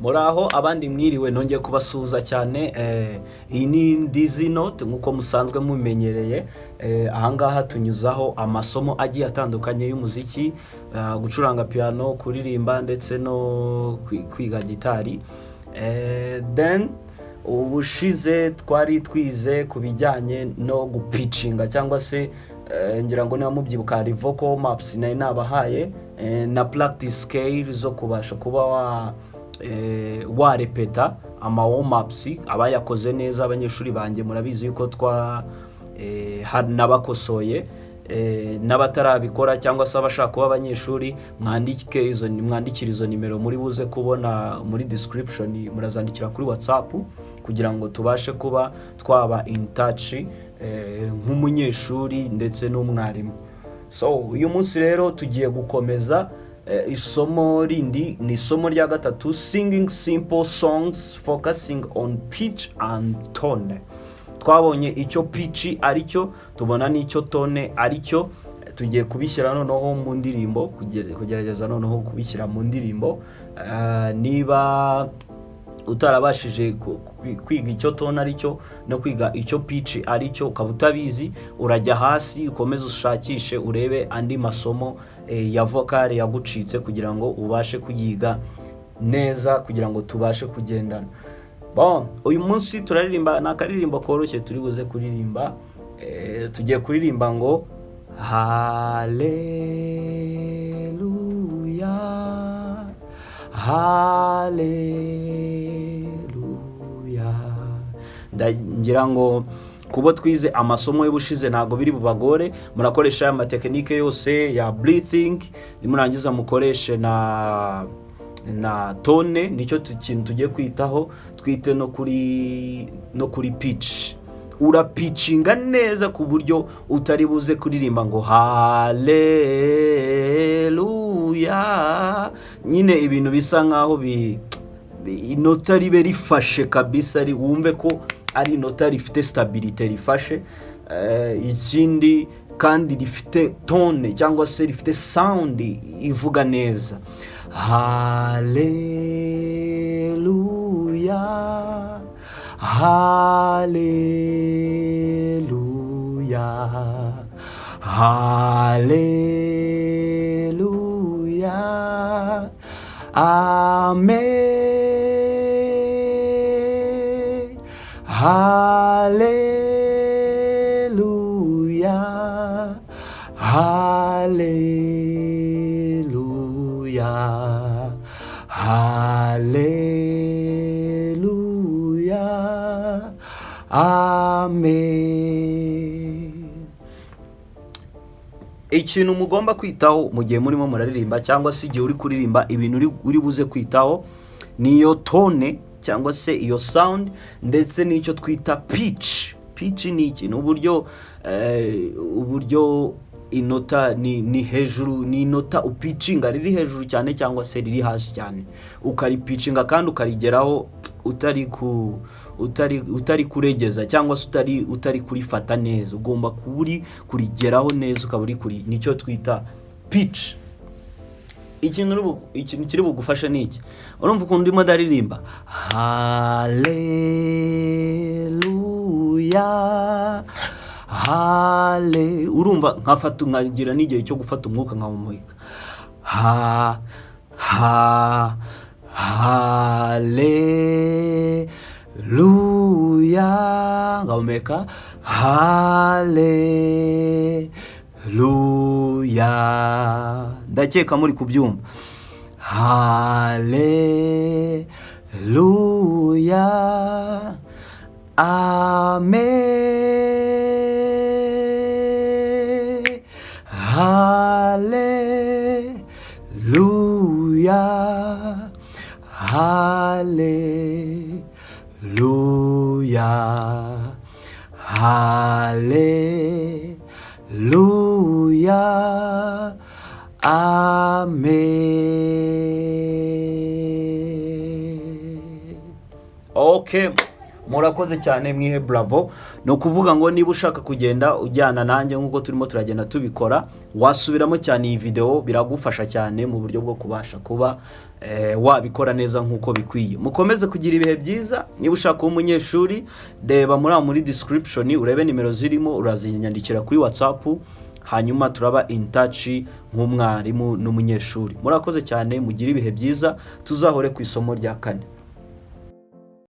Muraho abandi mwiriwe nongeye kubasuhuza cyane. Iyi ni Dizzy Note nk'uko musanzwe mumenyereye. Ahangaha tunyuzaho amasomo agiye atandukanye y'umuziki, gucuranga piano, kuririmba ndetse no kwiga gitari. Then ubushize twari twize ku bijyanye no gupitchinga cyangwa se ngira ngo niba mubyibuka hari vocal maps nari nabahaye na practice scale zo kubasha kuba warepeta ama warm ups abayakoze neza. Abanyeshuri banjye murabizi yuko nabakosoye, n'abatarabikora cyangwa se abashaka kuba abanyeshuri mwandikira izo nimero muri buze kubona muri description, murazandikira kuri WhatsApp kugira ngo tubashe kuba twaba in touch nk'umunyeshuri ndetse n'umwarimu. So uyu munsi rero tugiye gukomeza isomo rindi, ni isomo rya gatatu, singing simple songs focusing on pitch and tone. Twabonye icyo pitch aricyo, tubona n'icyo tone aricyo. Tugiye kubishyira noneho mu ndirimbo, kugerageza noneho kubishyira mu ndirimbo. Niba utarabashije kwiga icyo tone aricyo no kwiga icyo pitch aricyo, ukaba utabizi, urajya hasi ukomeze ushakishe urebe andi masomo ya vocal yagucitse kugira ngo ubashe kuyiga neza, kugira ngo tubashe kugendana. Bon, uyu munsi turaririmba nakaririmbo koroshye turi buze kuririmba. Tugiye kuririmba ngo haleluya haleluya. Ngira ngo kubo twize amasomo y'ubushize ntago biri bubagore, murakoresha amatekinike yose ya breathing, nimurangiza mukoreshe na tone. Nicyo kintu tugiye kwitaho, twite no kuri pitch. Urapitchinga neza ku buryo utari buze kuririmba ngo haleluya, nyine ibintu bisa nkaho inota ribe rifashe kabisa, wumve ko ari inota rifite stability rifashe. Ikindi kandi rifite tone cyangwa se rifite sound ivuga neza. Haleluya haleluya haleluya amen haleluya haleluya haleluya amen. Ikintu mugomba kwitaho mu gihe murimo muraririmba cyangwa se igihe uri kuririmba, ibintu uri buze kwitaho ni iyo tone cyangwa se iyo sound ndetse n'icyo twita pitch. Pitch ni ikintu uburyo inota ni hejuru, ni inota upitchinga riri hejuru cyane cyangwa se riri hasi cyane, ukaripitchinga kandi ukarigeraho utari kuregeza cyangwa se utari kurifata neza. Ugomba kuburi kurigeraho neza, ukaburi kuri, nicyo twita pitch. Ikintu kiri bugufasha ni iki? Urumva ukuntu ndimo ndaririmba haleluya urumva nkafata, nkagira n'igihe cyo gufata umwuka nkawumuhika. Haleluya ngahumeka haleluya. Ndakeka muri kubyumva. Haleluya amen haleluya haleluya haleluya amen. Okay, murakoze cyane mwihe bravo. ni ukuvuga ngo niba ushaka kugenda ujyana nanjye nk'uko turimo turagenda tubikora, wasubiramo cyane iyi video, biragufasha cyane mu buryo bwo kubasha kuba wabikora neza nk'uko bikwiye. Mukomeze kugira ibihe byiza. Niba ushaka kuba umunyeshuri, reba muri description urebe nimero zirimo, urazinyandikira kuri WhatsApp, hanyuma turaba in touch nk'umwarimu n'umunyeshuri. Murakoze cyane, mugira ibihe byiza, tuzahore ku isomo rya 4.